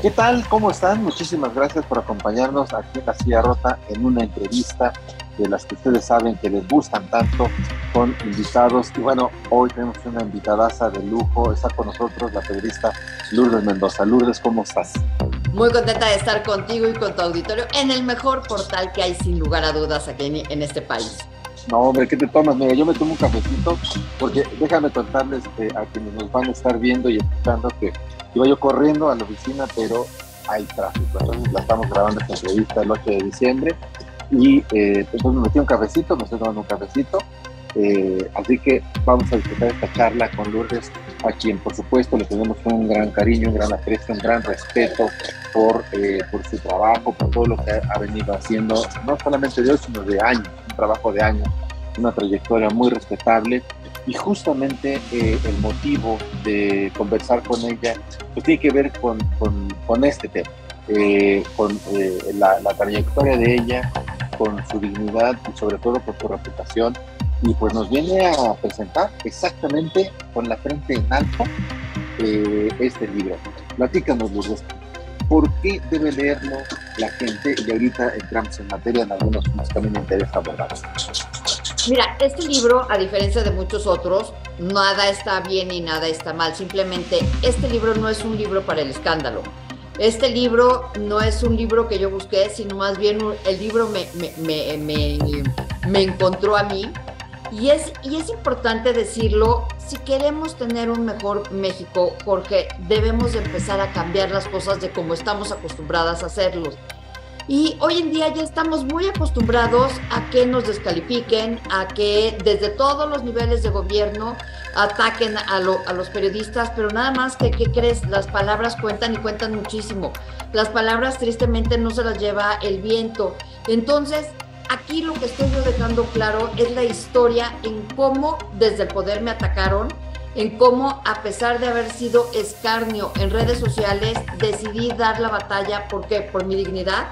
¿Qué tal? ¿Cómo están? Muchísimas gracias por acompañarnos aquí en La Silla Rota en una entrevista de las que ustedes saben que les gustan tanto con invitados. Y bueno, hoy tenemos una invitadaza de lujo. Está con nosotros la periodista Lourdes Mendoza. Lourdes, ¿cómo estás? Muy contenta de estar contigo y con tu auditorio en el mejor portal que hay sin lugar a dudas aquí en este país. No, hombre, ¿qué te tomas? Mira, yo me tomo un cafecito porque déjame contarles a quienes nos van a estar viendo y escuchando que iba yo corriendo a la oficina, pero hay tráfico. Entonces la estamos grabando esta entrevista el 8 de diciembre y entonces me metí un cafecito, me estoy tomando un cafecito. Así que vamos a disfrutar esta charla con Lourdes, a quien por supuesto le tenemos un gran cariño, un gran aprecio, un gran respeto por su trabajo, por todo lo que ha venido haciendo, no solamente de hoy, sino de años, un trabajo de años, una trayectoria muy respetable. Y justamente el motivo de conversar con ella pues tiene que ver con este tema, la trayectoria de ella, con su dignidad y sobre todo con su reputación. Y pues nos viene a presentar exactamente con la frente en alto este libro. Platícanos, Lourdes, ¿por qué debe leerlo la gente? Y ahorita entramos en materia en algunos temas que a mí me interesa abordar. Mira, este libro, a diferencia de muchos otros, nada está bien y nada está mal. Simplemente, este libro no es un libro para el escándalo. Este libro no es un libro que yo busqué, sino más bien el libro me encontró a mí. Y es importante decirlo, si queremos tener un mejor México, Jorge, debemos de empezar a cambiar las cosas de como estamos acostumbradas a hacerlos. Y hoy en día ya estamos muy acostumbrados a que nos descalifiquen, a que desde todos los niveles de gobierno ataquen a los periodistas, pero nada más que, ¿qué crees? Las palabras cuentan y cuentan muchísimo. Las palabras tristemente no se las lleva el viento. Entonces, aquí lo que estoy yo dejando claro es la historia en cómo desde el poder me atacaron, en cómo a pesar de haber sido escarnio en redes sociales, decidí dar la batalla. ¿Por qué? Por mi dignidad,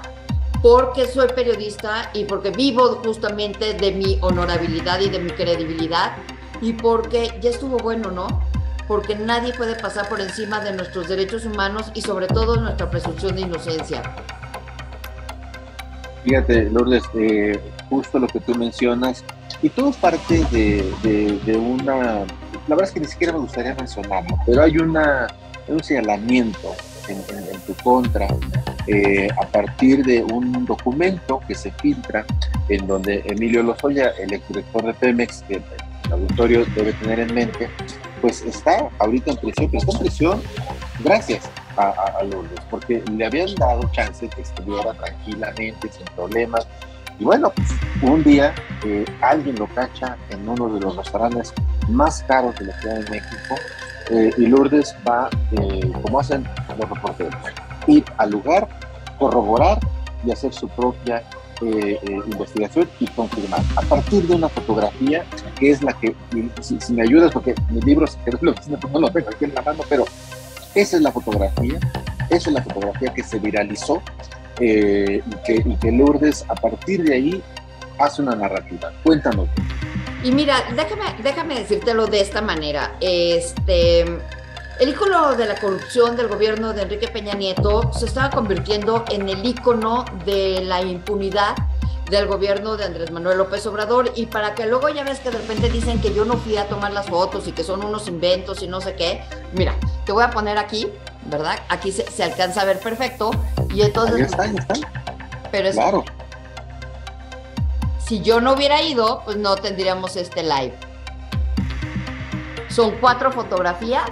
porque soy periodista y porque vivo justamente de mi honorabilidad y de mi credibilidad y porque ya estuvo bueno, ¿no? Porque nadie puede pasar por encima de nuestros derechos humanos y sobre todo nuestra presunción de inocencia. Fíjate, Lourdes, justo lo que tú mencionas, y todo parte de una, la verdad es que ni siquiera me gustaría mencionarlo, pero hay un señalamiento en tu contra a partir de un documento que se filtra en donde Emilio Lozoya, el exdirector de Pemex, que el auditorio debe tener en mente, pues está ahorita en prisión, pero está en prisión gracias a Lourdes, porque le habían dado chance de que estuviera tranquilamente, sin problemas. Y bueno, pues un día alguien lo cacha en uno de los restaurantes más caros de la Ciudad de México, y Lourdes va, como hacen los reporteros, ir al lugar, corroborar y hacer su propia investigación y confirmar. A partir de una fotografía, que es la que, si me ayudas, porque mi libro, si quieres, no lo tengo aquí en la mano, pero esa es la fotografía que se viralizó y que Lourdes a partir de ahí hace una narrativa. Cuéntanos. Y mira, déjame decírtelo de esta manera. El ícono de la corrupción del gobierno de Enrique Peña Nieto se estaba convirtiendo en el ícono de la impunidad del gobierno de Andrés Manuel López Obrador, y para que luego ya ves que de repente dicen que yo no fui a tomar las fotos y que son unos inventos y no sé qué, mira, te voy a poner aquí, ¿verdad? Aquí se alcanza a ver perfecto, y entonces... Ahí está. Pero es, claro. Si yo no hubiera ido, pues no tendríamos este live. Son 4 fotografías.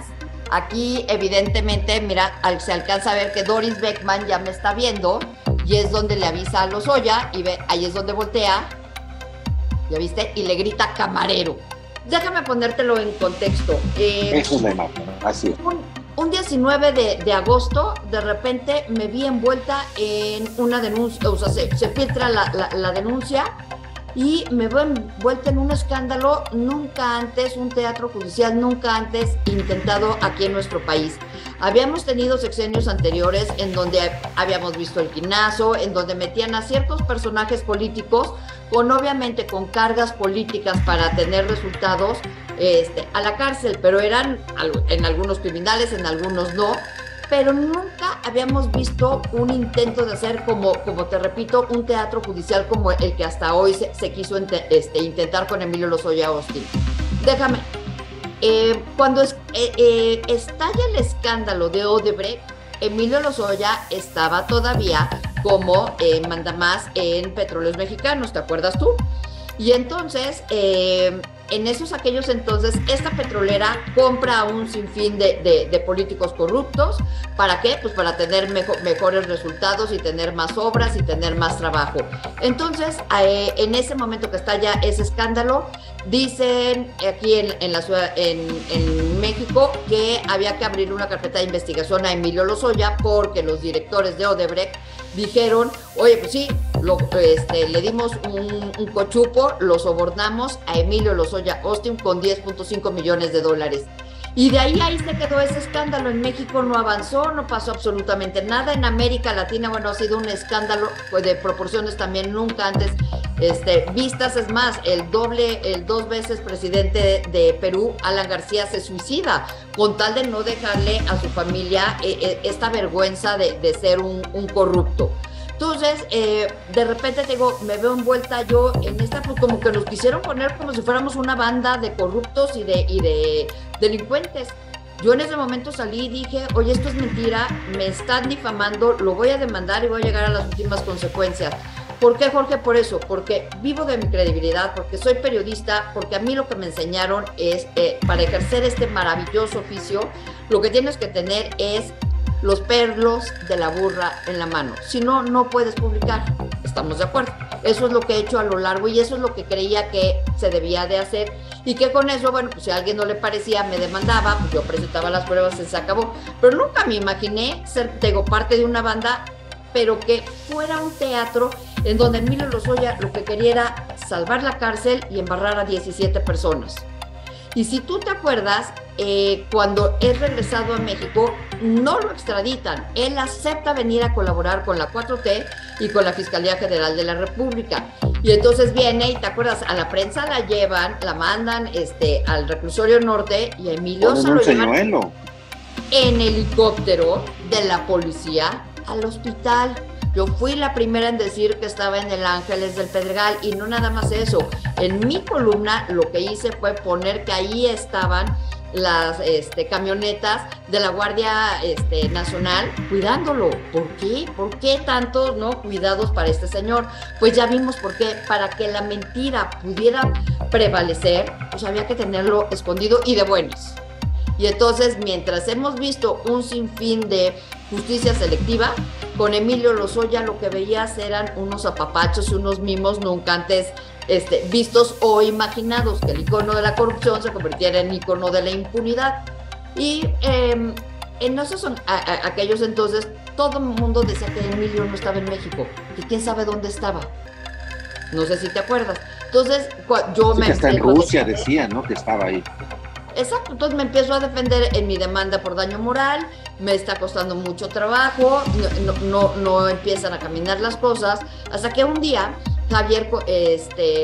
Aquí, evidentemente, mira, se alcanza a ver que Doris Beckman ya me está viendo y es donde le avisa a Lozoya y ve, ahí es donde voltea, ¿ya viste? Y le grita camarero. Déjame ponértelo en contexto. Eso es la imagen, así es. Un 19 de agosto, de repente me vi envuelta en una denuncia, o sea, se filtra la denuncia y me veo envuelta en un escándalo nunca antes, un teatro judicial nunca antes intentado aquí en nuestro país. Habíamos tenido sexenios anteriores en donde habíamos visto el quinazo, en donde metían a ciertos personajes políticos obviamente con cargas políticas para tener resultados a la cárcel, pero eran en algunos criminales, en algunos no. pero nunca habíamos visto un intento de hacer, como te repito, un teatro judicial como el que hasta hoy se quiso intentar con Emilio Lozoya Austin. Déjame, cuando estalla el escándalo de Odebrecht, Emilio Lozoya estaba todavía como mandamás en Petróleos Mexicanos, ¿te acuerdas tú? Y entonces, aquellos entonces, esta petrolera compra a un sinfín de políticos corruptos. ¿Para qué? Pues para tener mejores resultados y tener más obras y tener más trabajo. Entonces, en ese momento que estalla ese escándalo, dicen aquí en la ciudad, en México, que había que abrir una carpeta de investigación a Emilio Lozoya porque los directores de Odebrecht dijeron, oye, pues sí, le dimos un cochupo, lo sobornamos a Emilio Lozoya Austin con $10.5 millones. Y de ahí se quedó ese escándalo. En México no avanzó, no pasó absolutamente nada. En América Latina, bueno, ha sido un escándalo de proporciones también nunca antes vistas. Es más, el 2 veces presidente de Perú, Alan García, se suicida con tal de no dejarle a su familia esta vergüenza de ser un corrupto. Entonces, de repente te digo, me veo envuelta yo en esta, pues como que nos quisieron poner como si fuéramos una banda de corruptos y de delincuentes. Yo en ese momento salí y dije, oye, esto es mentira, me están difamando, lo voy a demandar y voy a llegar a las últimas consecuencias. ¿Por qué, Jorge? Por eso, porque vivo de mi credibilidad, porque soy periodista, porque a mí lo que me enseñaron es, para ejercer este maravilloso oficio, lo que tienes que tener es los perlos de la burra en la mano. Si no, no puedes publicar. Estamos de acuerdo. Eso es lo que he hecho a lo largo y eso es lo que creía que se debía de hacer y que con eso, bueno, pues si a alguien no le parecía, me demandaba, pues yo presentaba las pruebas y se acabó. Pero nunca me imaginé ser, parte de una banda, pero que fuera un teatro en donde Emilio Lozoya lo que quería era salvar la cárcel y embarrar a 17 personas. Y si tú te acuerdas, cuando es regresado a México, no lo extraditan. Él acepta venir a colaborar con la 4T y con la Fiscalía General de la República. Y entonces viene, y te acuerdas, a la prensa la llevan, la mandan al reclusorio norte y a Emilio se lo llevan en helicóptero de la policía al hospital. Yo fui la primera en decir que estaba en el Ángeles del Pedregal y no nada más eso. En mi columna lo que hice fue poner que ahí estaban las camionetas de la Guardia Nacional cuidándolo. ¿Por qué? ¿Por qué tantos cuidados para este señor? Pues ya vimos por qué. Para que la mentira pudiera prevalecer, pues había que tenerlo escondido y de buenas. Y entonces, mientras hemos visto un sinfín de justicia selectiva, con Emilio Lozoya lo que veías eran unos apapachos y unos mimos nunca antes vistos o imaginados, que el icono de la corrupción se convirtiera en icono de la impunidad. Y en esos aquellos entonces, todo el mundo decía que Emilio no estaba en México, que quién sabe dónde estaba. No sé si te acuerdas. Entonces, yo sí, me... hasta en Rusia decía, ¿no?, que estaba ahí. Exacto, entonces me empiezo a defender en mi demanda por daño moral, me está costando mucho trabajo, no empiezan a caminar las cosas, hasta que un día Javier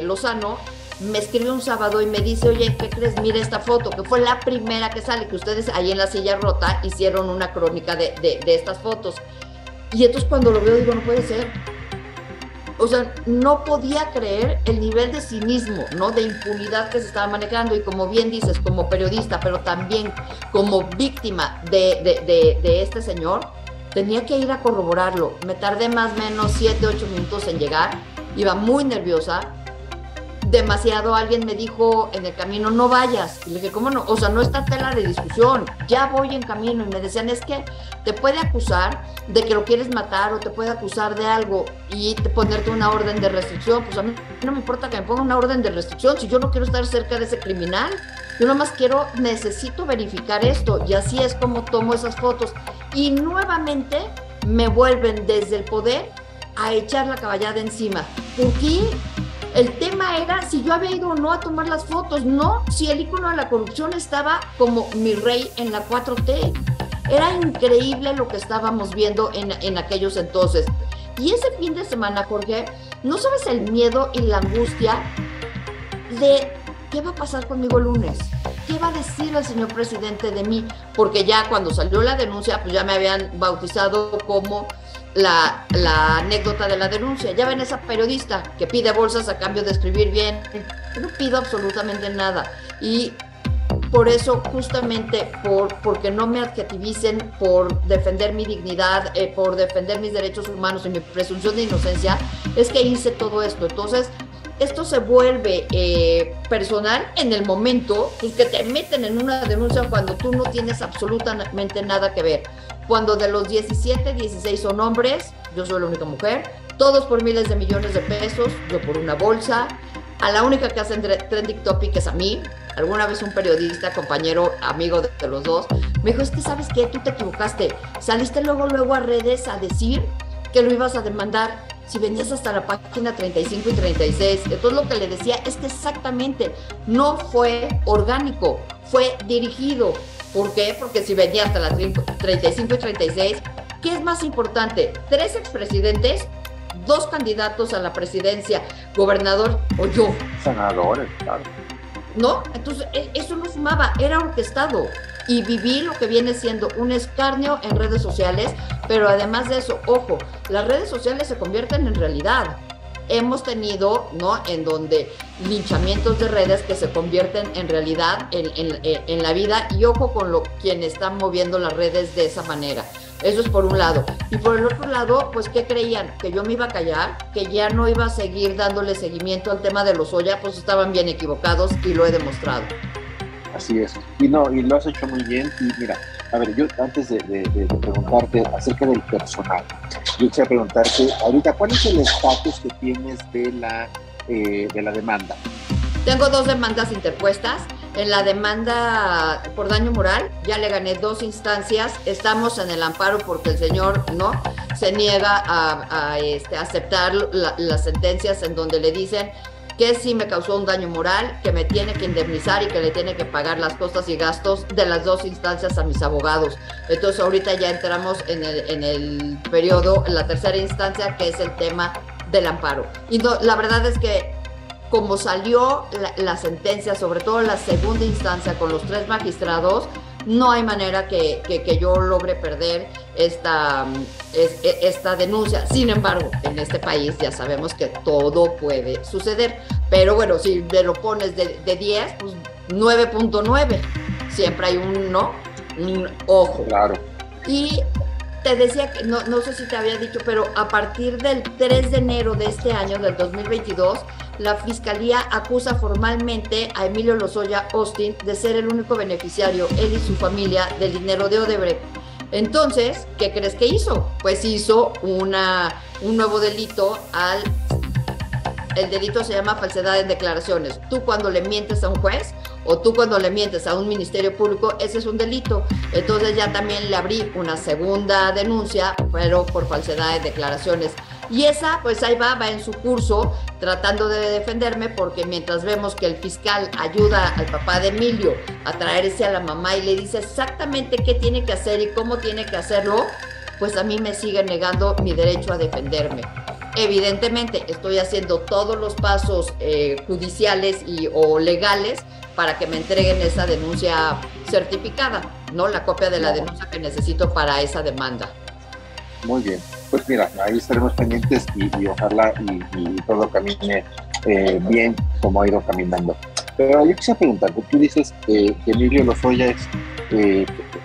Lozano me escribe un sábado y me dice, oye, ¿qué crees? Mira esta foto, que fue la primera que sale, que ustedes ahí en La Silla Rota hicieron una crónica de estas fotos. Y entonces cuando lo veo digo, no puede ser. O sea, no podía creer el nivel de cinismo, ¿no?, de impunidad que se estaba manejando. Y como bien dices, como periodista, pero también como víctima de este señor, tenía que ir a corroborarlo. Me tardé más o menos 7, 8 minutos en llegar. Iba muy nerviosa. Demasiado. Alguien me dijo en el camino, no vayas. Y le dije, ¿cómo no? O sea, no está tela de discusión. Ya voy en camino. Y me decían, es que te puede acusar de que lo quieres matar o te puede acusar de algo y ponerte una orden de restricción. Pues a mí no me importa que me ponga una orden de restricción si yo no quiero estar cerca de ese criminal. Yo nada más necesito verificar esto. Y así es como tomo esas fotos. Y nuevamente me vuelven desde el poder a echar la caballada encima. ¿Por qué? El tema era si yo había ido o no a tomar las fotos, no si el ícono de la corrupción estaba como mi rey en la 4T. Era increíble lo que estábamos viendo en aquellos entonces. Y ese fin de semana, Jorge, no sabes el miedo y la angustia de qué va a pasar conmigo el lunes. ¿qué va a decir el señor presidente de mí? Porque ya cuando salió la denuncia, pues ya me habían bautizado como la anécdota de la denuncia. Ya ven esa periodista que pide bolsas a cambio de escribir bien. Yo no pido absolutamente nada. Y por eso, justamente porque no me adjetivicen, por defender mi dignidad, por defender mis derechos humanos y mi presunción de inocencia, es que hice todo esto. Entonces, esto se vuelve personal en el momento pues, que te meten en una denuncia cuando tú no tienes absolutamente nada que ver. Cuando de los 17, 16 son hombres, yo soy la única mujer, todos por miles de millones de pesos, yo por una bolsa. A la única que hacen trending topic es a mí. Alguna vez un periodista, compañero, amigo de los dos, me dijo, es que ¿sabes qué? Tú te equivocaste. Saliste luego a redes a decir que lo ibas a demandar si venías hasta la página 35 y 36. Entonces lo que le decía es que exactamente no fue orgánico, fue dirigido. ¿Por qué? Porque si venía hasta la 35 y 36, ¿qué es más importante? 3 expresidentes, 2 candidatos a la presidencia, gobernador o yo. Senadores, claro. ¿No? Entonces, eso no sumaba, era orquestado. Y viví lo que viene siendo un escarnio en redes sociales, pero además de eso, ojo, las redes sociales se convierten en realidad. Hemos tenido, ¿no?, en donde linchamientos de redes que se convierten en realidad en la vida, y ojo con quien está moviendo las redes de esa manera. Eso es por un lado. Y por el otro lado, pues, ¿qué creían? ¿Que yo me iba a callar? ¿Que ya no iba a seguir dándole seguimiento al tema de Lozoya? Pues estaban bien equivocados y lo he demostrado. Así es. Y lo has hecho muy bien. Y mira, a ver, yo antes de preguntarte acerca del personal, yo quisiera preguntarte ahorita, ¿cuál es el estatus que tienes de la demanda? Tengo 2 demandas interpuestas. En la demanda por daño moral ya le gané 2 instancias. Estamos en el amparo porque el señor no se niega a aceptar las sentencias en donde le dicen que sí me causó un daño moral, que me tiene que indemnizar y que le tiene que pagar las costas y gastos de las 2 instancias a mis abogados. Entonces ahorita ya entramos en el periodo, en la tercera instancia, que es el tema del amparo. Y no, la verdad es que como salió la sentencia, sobre todo la segunda instancia con los 3 magistrados, no hay manera que yo logre perder esta denuncia. Sin embargo, en este país ya sabemos que todo puede suceder. Pero bueno, si me lo pones de 10, pues 9.9. Siempre hay un ojo. Claro. Y te decía que, no sé si te había dicho, pero a partir del 3 de enero de este año, del 2022, la Fiscalía acusa formalmente a Emilio Lozoya Austin de ser el único beneficiario, él y su familia, del dinero de Odebrecht. Entonces, ¿qué crees que hizo? Pues hizo un nuevo delito. El delito se llama falsedad en declaraciones. Tú cuando le mientes a un juez o tú cuando le mientes a un ministerio público, ese es un delito. Entonces ya también le abrí una segunda denuncia, pero por falsedad en declaraciones. Y esa, pues ahí va en su curso, tratando de defenderme, porque mientras vemos que el fiscal ayuda al papá de Emilio a traerse a la mamá y le dice exactamente qué tiene que hacer y cómo tiene que hacerlo, pues a mí me sigue negando mi derecho a defenderme. Evidentemente, estoy haciendo todos los pasos judiciales o legales para que me entreguen esa denuncia certificada, ¿no? La copia de la denuncia que necesito para esa demanda. Muy bien. Pues mira, ahí estaremos pendientes y ojalá y todo camine bien como ha ido caminando. Pero yo quisiera preguntarte, tú dices que Emilio Lozoya es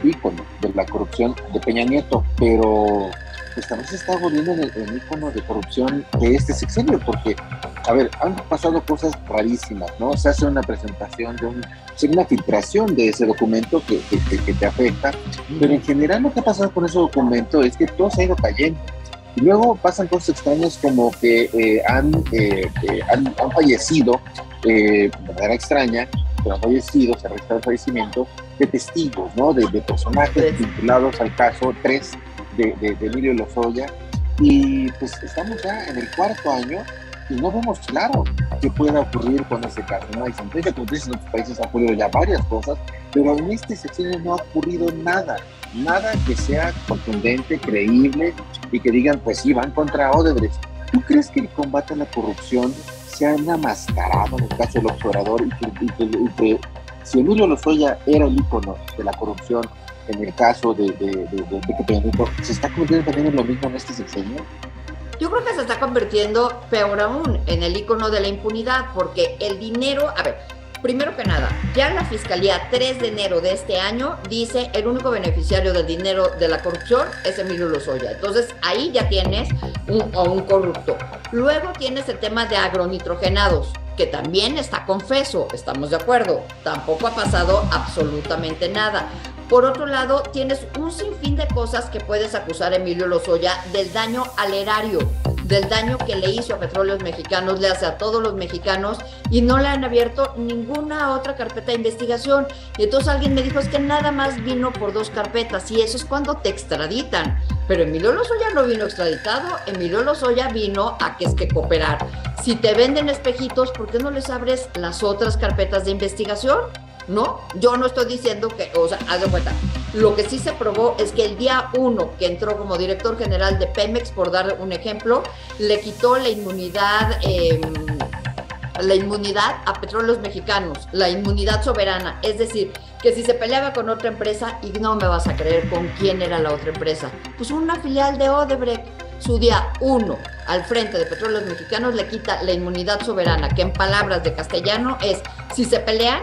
ícono de la corrupción de Peña Nieto, pero pues también se está volviendo el ícono de corrupción de este sexenio, porque, a ver, han pasado cosas rarísimas, ¿no? Se hace una presentación una filtración de ese documento que te afecta, pero en general lo que ha pasado con ese documento es que todo se ha ido cayendo. Y luego pasan cosas extrañas como que han fallecido, de manera extraña, pero han fallecido, se ha registrado el fallecimiento de testigos, ¿no? De personajes vinculados al caso 3 de Emilio Lozoya. Y pues estamos ya en el 4º año y no vemos claro qué pueda ocurrir con ese caso. No hay sentencia, como dices, en otros países ha ocurrido ya varias cosas, pero en este sexenio no ha ocurrido nada que sea contundente, creíble y que digan, pues sí, van contra Odebrecht. ¿Tú crees que el combate a la corrupción se ha enmascarado en el caso del López Obrador y que Si Emilio Lozoya era el ícono de la corrupción en el caso de Enrique Peña Nieto, ¿se está convirtiendo también en lo mismo en este sexenio? Yo creo que se está convirtiendo, peor aún, en el ícono de la impunidad, porque el dinero, a ver, primero que nada, ya la Fiscalía 3 de enero de este año dice el único beneficiario del dinero de la corrupción es Emilio Lozoya. Entonces ahí ya tienes a un corrupto. Luego tienes el tema de agronitrogenados, que también está confeso, estamos de acuerdo. Tampoco ha pasado absolutamente nada. Por otro lado, tienes un sinfín de cosas que puedes acusar a Emilio Lozoya del daño al erario, del daño que le hizo a Petróleos Mexicanos, le hace a todos los mexicanos, y no le han abierto ninguna otra carpeta de investigación. Y entonces alguien me dijo, es que nada más vino por 2 carpetas, y eso es cuando te extraditan. Pero Emilio Lozoya no vino extraditado, Emilio Lozoya vino a que es que cooperar. Si te venden espejitos, ¿por qué no les abres las otras carpetas de investigación? ¿No? Yo no estoy diciendo que, o sea, haz de cuenta, lo que sí se probó es que el día 1 que entró como director general de Pemex, por dar un ejemplo, le quitó la inmunidad a Petróleos Mexicanos, la inmunidad soberana, es decir, que si se peleaba con otra empresa, y no me vas a creer con quién era la otra empresa, pues una filial de Odebrecht. Su día 1 al frente de Petróleos Mexicanos le quita la inmunidad soberana, que en palabras de castellano es, si se pelean,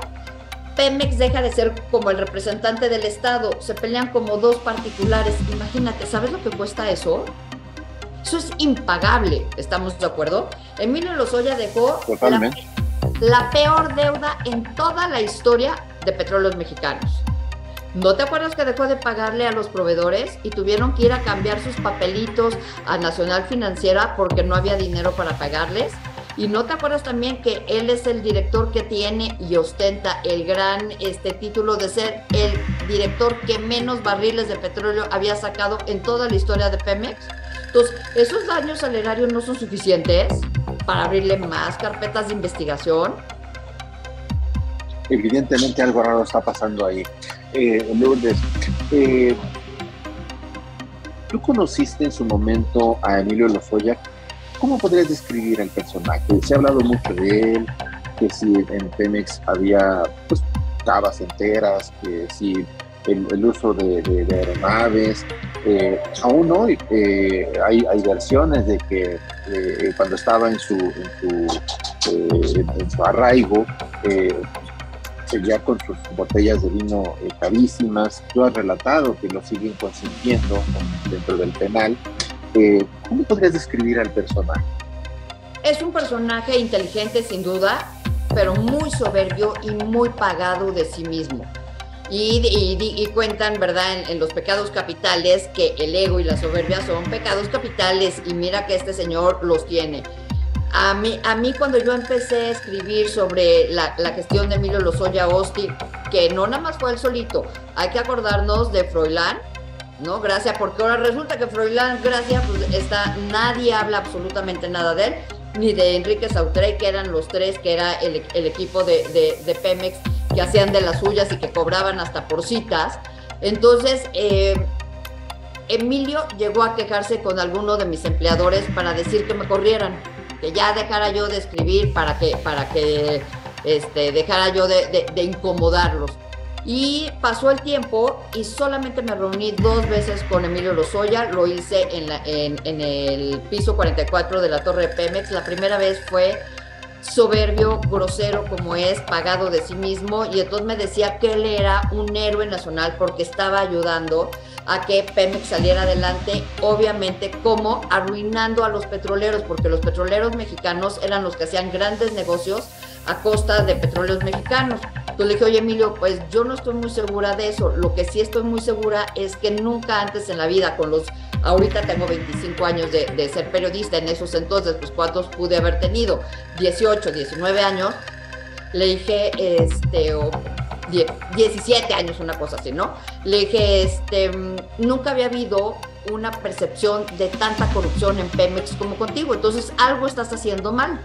Pemex deja de ser como el representante del Estado, se pelean como 2 particulares. Imagínate, ¿sabes lo que cuesta eso? Eso es impagable, ¿estamos de acuerdo? Emilio Lozoya dejó la peor deuda en toda la historia de Petróleos Mexicanos. ¿No te acuerdas que dejó de pagarle a los proveedores y tuvieron que ir a cambiar sus papelitos a Nacional Financiera porque no había dinero para pagarles? ¿Y no te acuerdas también que él es el director que tiene y ostenta el gran título de ser el director que menos barriles de petróleo había sacado en toda la historia de Pemex? Entonces, ¿esos daños al erario no son suficientes para abrirle más carpetas de investigación? Evidentemente algo raro está pasando ahí. Lourdes, tú conociste en su momento a Emilio Lozoya. ¿Cómo podrías describir al personaje? Se ha hablado mucho de él, que si en Pemex había pues cavas enteras, que si el uso de aeronaves. Aún hoy hay versiones de que cuando estaba en su arraigo, seguía con sus botellas de vino carísimas. Tú has relatado que lo siguen consintiendo dentro del penal. ¿Cómo podrías describir al personaje? Es un personaje inteligente, sin duda, pero muy soberbio y muy pagado de sí mismo. Y cuentan, ¿verdad?, en los pecados capitales, que el ego y la soberbia son pecados capitales, y mira que este señor los tiene. A mí cuando yo empecé a escribir sobre la gestión de Emilio Lozoya Austin, que no nada más fue él solito, hay que acordarnos de Froilán, ¿no? Gracia, porque ahora resulta que Froilán, Gracia, pues nadie habla absolutamente nada de él, ni de Enrique Sautrey, que eran los 3, que era el equipo de Pemex, que hacían de las suyas y que cobraban hasta por citas. Entonces, Emilio llegó a quejarse con alguno de mis empleadores para decir que me corrieran, que ya dejara yo de escribir para que dejara yo de incomodarlos. Y pasó el tiempo y solamente me reuní 2 veces con Emilio Lozoya. Lo hice en el piso 44 de la Torre de Pemex. La primera vez fue soberbio, grosero como es, pagado de sí mismo, y entonces me decía que él era un héroe nacional porque estaba ayudando a que Pemex saliera adelante, obviamente como arruinando a los petroleros, porque los petroleros mexicanos eran los que hacían grandes negocios a costa de Petróleos Mexicanos. Entonces le dije, oye Emilio, pues yo no estoy muy segura de eso. Lo que sí estoy muy segura es que nunca antes en la vida, ahorita tengo 25 años de ser periodista, en esos entonces, pues ¿cuántos pude haber tenido? 18, 19 años. Le dije, 17 años, una cosa así, ¿no? Le dije, nunca había habido una percepción de tanta corrupción en Pemex como contigo, entonces algo estás haciendo mal.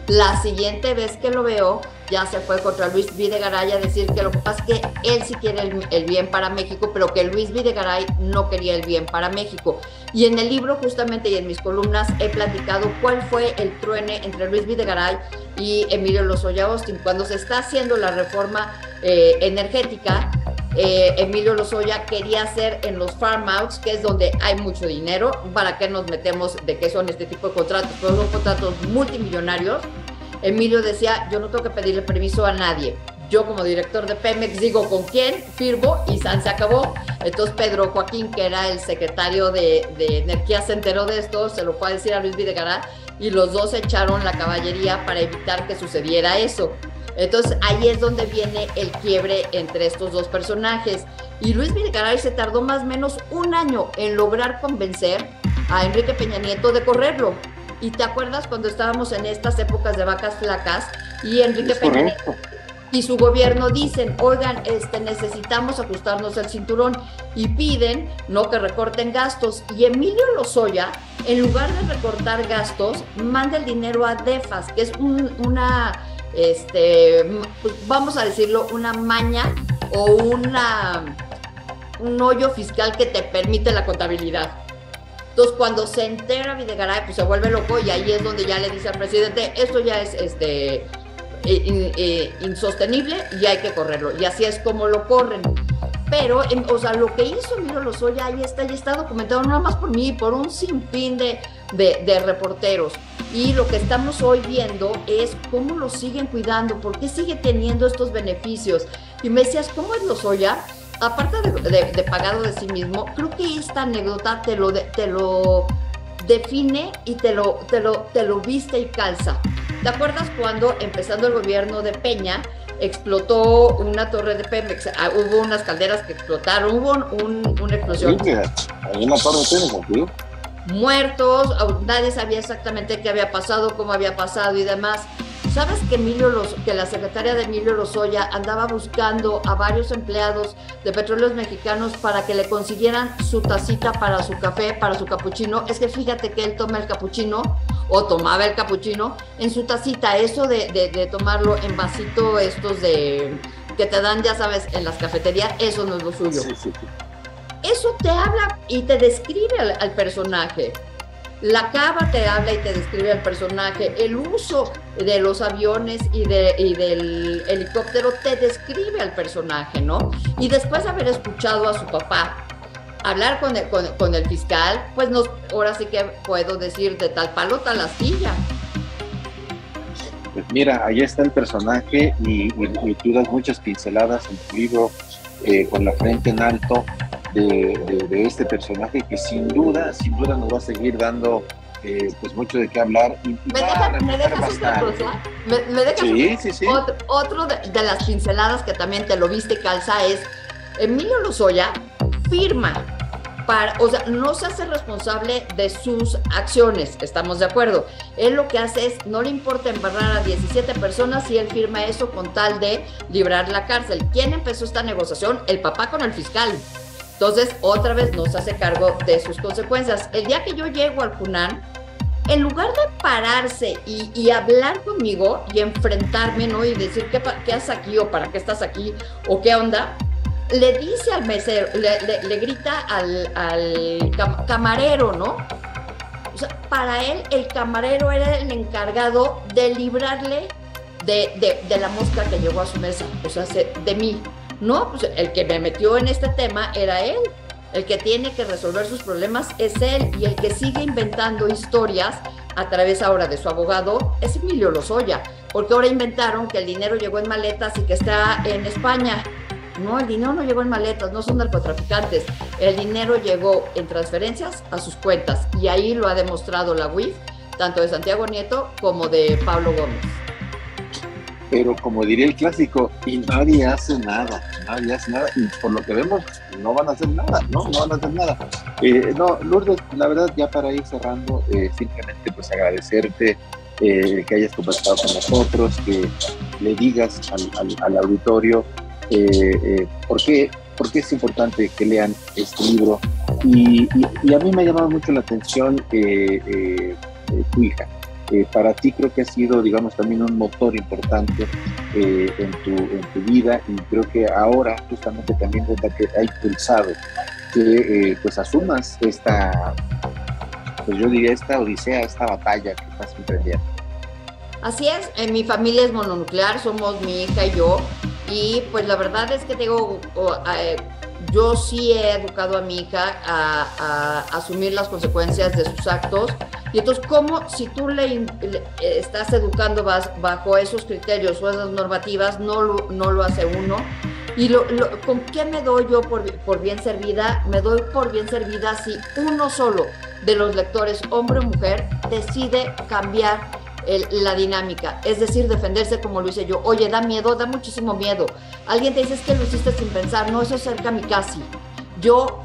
La siguiente vez que lo veo, ya se fue contra Luis Videgaray a decir que lo que pasa es que él sí quiere el bien para México, pero que Luis Videgaray no quería el bien para México. Y en el libro justamente y en mis columnas he platicado cuál fue el truene entre Luis Videgaray y Emilio Lozoya Austin. Cuando se está haciendo la reforma energética, Emilio Lozoya quería hacer en los farm outs, que es donde hay mucho dinero. ¿Para qué nos metemos de qué son este tipo de contratos? Pero son contratos multimillonarios. Emilio decía, yo no tengo que pedirle permiso a nadie. Yo como director de Pemex digo con quién, firmo y se acabó. Entonces Pedro Joaquín, que era el secretario de Energía, se enteró de esto, se lo fue a decir a Luis Videgaray y los dos echaron la caballería para evitar que sucediera eso. Entonces ahí es donde viene el quiebre entre estos dos personajes. Y Luis Videgaray se tardó más o menos un año en lograr convencer a Enrique Peña Nieto de correrlo. ¿Y te acuerdas cuando estábamos en estas épocas de vacas flacas y Enrique Peña Nieto y su gobierno dicen, oigan, necesitamos ajustarnos el cinturón y piden no que recorten gastos? Y Emilio Lozoya, en lugar de recortar gastos, manda el dinero a DEFAS, que es vamos a decirlo, una maña o un hoyo fiscal que te permite la contabilidad. Entonces, cuando se entera Videgaray, pues se vuelve loco y ahí es donde ya le dice al presidente, esto ya es insostenible y hay que correrlo. Y así es como lo corren. Pero, o sea, lo que hizo Emilio Lozoya ahí está documentado, no nada más por mí, por un sinfín de reporteros. Y lo que estamos hoy viendo es cómo lo siguen cuidando, por qué sigue teniendo estos beneficios. Y me decías, ¿cómo es Lozoya? Aparte de pagado de sí mismo, creo que esta anécdota te lo define y te lo viste y calza. ¿Te acuerdas cuando, empezando el gobierno de Peña, explotó una torre de Pemex? Hubo unas calderas que explotaron, hubo una explosión. Sí, hay una torre de Pemex, ¿sí? Muertos, nadie sabía exactamente qué había pasado, cómo había pasado y demás. ¿Sabes que la secretaria de Emilio Lozoya andaba buscando a varios empleados de Petróleos Mexicanos para que le consiguieran su tacita para su café, para su capuchino? Es que fíjate que él toma el capuchino, o tomaba el capuchino, en su tacita. Eso de tomarlo en vasito estos que te dan, ya sabes, en las cafeterías, eso no es lo suyo. Sí. Eso te habla y te describe al personaje. La cava te habla y te describe al personaje. El uso de los aviones y del helicóptero te describe al personaje, ¿no? Y después de haber escuchado a su papá hablar con el fiscal, pues ahora sí que puedo decir de tal palo, tal astilla. Pues mira, ahí está el personaje y tú das muchas pinceladas en tu libro, con la frente en alto, de este personaje que sin duda nos va a seguir dando pues mucho de qué hablar. Y ¿Me dejas otra cosa? ¿Me dejas sí. Otro de las pinceladas que también te lo viste calza es Emilio Lozoya firma o sea, no se hace responsable de sus acciones, estamos de acuerdo. Él lo que hace es, no le importa embarrar a 17 personas y él firma eso con tal de librar la cárcel. ¿Quién empezó esta negociación? El papá con el fiscal. Entonces, otra vez no se hace cargo de sus consecuencias. El día que yo llego al Funan, en lugar de pararse y hablar conmigo y enfrentarme, ¿no? Y decir, ¿qué haces aquí? ¿O para qué estás aquí? ¿O qué onda? Le dice al mesero, le grita al camarero, ¿no? O sea, para él, el camarero era el encargado de librarle de la mosca que llegó a su mesa, o sea, de mí. No, pues el que me metió en este tema era él. El que tiene que resolver sus problemas es él, y el que sigue inventando historias a través ahora de su abogado es Emilio Lozoya, porque ahora inventaron que el dinero llegó en maletas y que está en España. No, el dinero no llegó en maletas, no son narcotraficantes. El dinero llegó en transferencias a sus cuentas, y ahí lo ha demostrado la UIF, tanto de Santiago Nieto como de Pablo Gómez. Pero como diría el clásico, y nadie hace nada, y por lo que vemos no van a hacer nada, no van a hacer nada. Lourdes, la verdad, ya para ir cerrando, simplemente pues agradecerte que hayas conversado con nosotros, que le digas al auditorio por qué es importante que lean este libro. Y a mí me ha llamado mucho la atención tu hija. Para ti creo que ha sido, digamos, también un motor importante en tu vida, y creo que ahora justamente también es la que ha impulsado que pues asumas esta odisea, esta batalla que estás emprendiendo. Así es, mi familia es mononuclear, somos mi hija y yo. Y pues la verdad es que digo, yo sí he educado a mi hija a asumir las consecuencias de sus actos. Y entonces, ¿cómo si tú le estás educando bajo esos criterios o esas normativas, no lo hace uno? ¿Y con qué me doy yo por bien servida? Me doy por bien servida si uno solo de los lectores, hombre o mujer, decide cambiar la dinámica, es decir, defenderse como lo hice yo. Oye, da miedo, da muchísimo miedo. Alguien te dice, es que lo hiciste sin pensar. No, eso es ser kamikaze. Yo,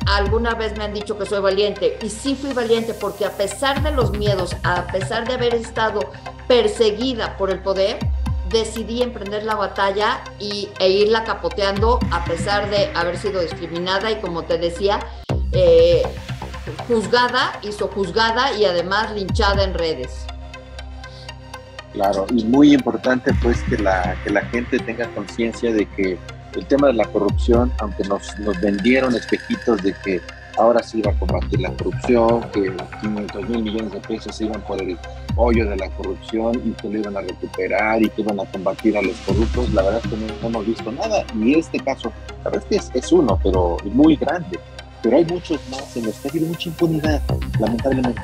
alguna vez me han dicho que soy valiente, y sí fui valiente, porque a pesar de los miedos, a pesar de haber estado perseguida por el poder, decidí emprender la batalla e irla capoteando, a pesar de haber sido discriminada y, como te decía, juzgada y sojuzgada, y además linchada en redes. Claro, y muy importante pues que la gente tenga conciencia de que el tema de la corrupción, aunque nos vendieron espejitos de que ahora se iba a combatir la corrupción, que 500,000 millones de pesos iban por el hoyo de la corrupción y que lo iban a recuperar y que iban a combatir a los corruptos, la verdad es que no hemos visto nada. Y este caso, la verdad es que es uno, pero muy grande. Pero hay muchos más en los que ha habido mucha impunidad, lamentablemente.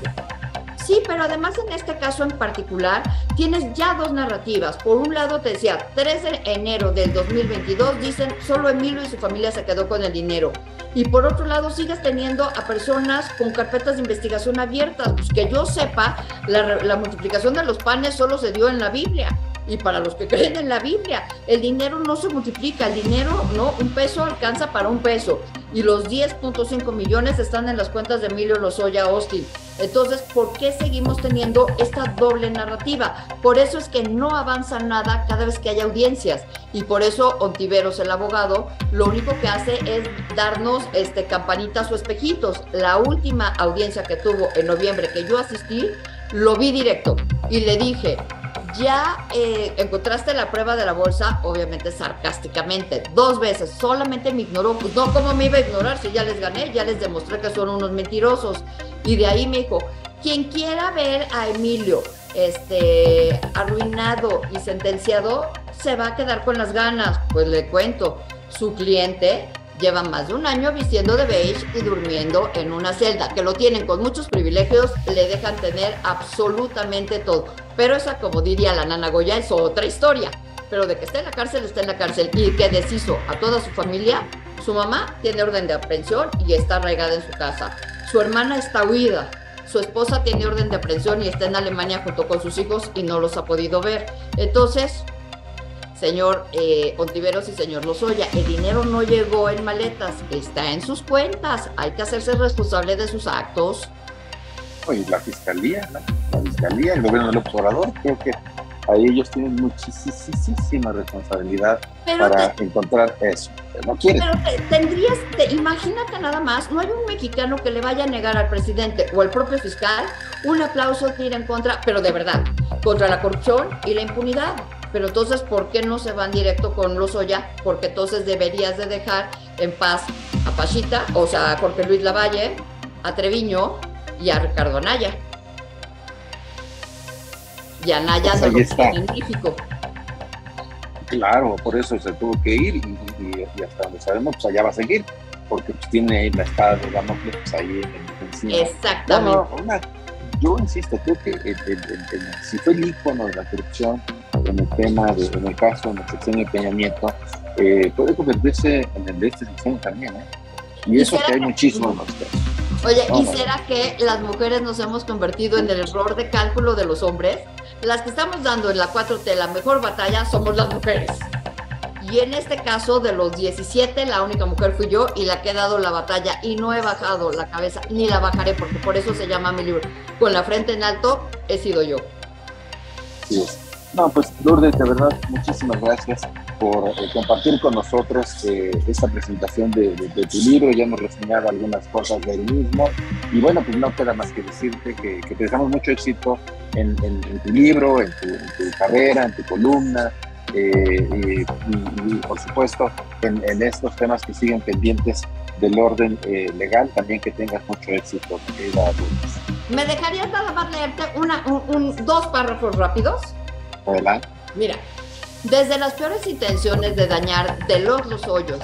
Sí, pero además en este caso en particular tienes ya dos narrativas. Por un lado te decía, 3 de enero del 2022 dicen solo Emilio y su familia se quedó con el dinero. Y por otro lado sigues teniendo a personas con carpetas de investigación abiertas. Pues que yo sepa, la multiplicación de los panes solo se dio en la Biblia. Y para los que creen en la Biblia, el dinero no se multiplica, el dinero, ¿no? Un peso alcanza para un peso. Y los 10.5 millones están en las cuentas de Emilio Lozoya Austin. Entonces, ¿por qué seguimos teniendo esta doble narrativa? Por eso es que no avanza nada cada vez que hay audiencias. Y por eso Ontiveros, el abogado, lo único que hace es darnos campanitas o espejitos. La última audiencia que tuvo en noviembre que yo asistí, lo vi directo y le dije, ya encontraste la prueba de la bolsa, obviamente sarcásticamente, 2 veces, solamente me ignoró. Pues no, ¿cómo me iba a ignorar si ya les gané? Ya les demostré que son unos mentirosos. Y de ahí me dijo, quien quiera ver a Emilio arruinado y sentenciado, se va a quedar con las ganas. Pues le cuento, su cliente lleva más de 1 año vistiendo de beige y durmiendo en una celda, que lo tienen con muchos privilegios, le dejan tener absolutamente todo. Pero esa, como diría la nana Goya, es otra historia. Pero de que está en la cárcel, está en la cárcel. Y que deshizo a toda su familia. Su mamá tiene orden de aprehensión y está arraigada en su casa. Su hermana está huida. Su esposa tiene orden de aprehensión y está en Alemania junto con sus hijos y no los ha podido ver. Entonces, señor Ontiveros y señor Lozoya, el dinero no llegó en maletas, está en sus cuentas. Hay que hacerse responsable de sus actos. Y la fiscalía, el gobierno del López Obrador, creo que ahí ellos tienen muchísima responsabilidad para encontrar eso. Pero no quieren. Pero imagínate nada más, no hay un mexicano que le vaya a negar al presidente o al propio fiscal un aplauso que ir en contra, pero de verdad, contra la corrupción y la impunidad. Pero entonces, ¿por qué no se van directo con Lozoya? Porque entonces deberías de dejar en paz a Pachita, o sea, a Jorge Luis Lavalle, a Treviño y a Ricardo Anaya. Y Anaya pues no lo está. Científico. Claro, por eso se tuvo que ir y hasta donde sabemos, pues allá va a seguir, porque pues tiene ahí la espada de Damocles pues, ahí encima. Exactamente. Yo insisto, creo que si fue el ícono de la corrupción en el tema, en el caso de la sexenio de Peña Nieto, puede convertirse en el de este sexenio también, ¿eh? Y eso que hay muchísimos más casos. Oye, ¿y será que las mujeres nos hemos convertido en el error de cálculo de los hombres? Las que estamos dando en la 4T la mejor batalla somos las mujeres. Y en este caso, de los 17, la única mujer fui yo y la que he dado la batalla y no he bajado la cabeza, ni la bajaré, porque por eso se llama mi libro. Con la frente en alto, he sido yo. Sí. No, pues Lourdes, de verdad, muchísimas gracias por compartir con nosotros esta presentación de tu libro. Ya hemos reseñado algunas cosas del mismo y bueno, pues no queda más que decirte que te deseamos mucho éxito en tu libro, en tu carrera, en tu columna y por supuesto en estos temas que siguen pendientes del orden legal. También que tengas mucho éxito, querida Lourdes. ¿Me dejarías nada más leerte 2 párrafos rápidos? Adelante. Mira, Desde las peores intenciones de dañar de los Lozoya,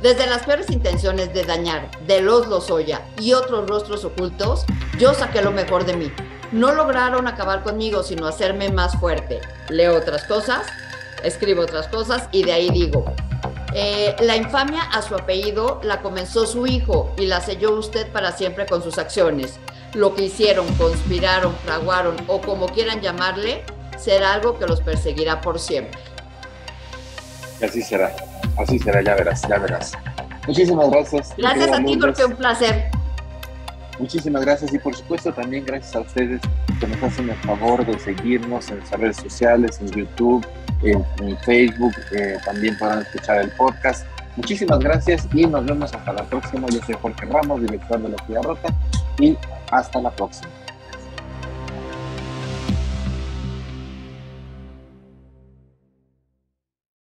desde las peores intenciones de dañar de los Lozoya y otros rostros ocultos, yo saqué lo mejor de mí. No lograron acabar conmigo, sino hacerme más fuerte. Leo otras cosas, escribo otras cosas y de ahí digo, la infamia a su apellido la comenzó su hijo y la selló usted para siempre con sus acciones. Lo que hicieron, conspiraron, fraguaron o como quieran llamarle, será algo que los perseguirá por siempre. Y así será, ya verás, ya verás. Muchísimas gracias. Gracias a ti, porque un placer. Muchísimas gracias y por supuesto también gracias a ustedes que nos hacen el favor de seguirnos en nuestras redes sociales, en YouTube, en Facebook, también podrán escuchar el podcast. Muchísimas gracias y nos vemos hasta la próxima. Yo soy Jorge Ramos, director de La Tía Rota, y hasta la próxima.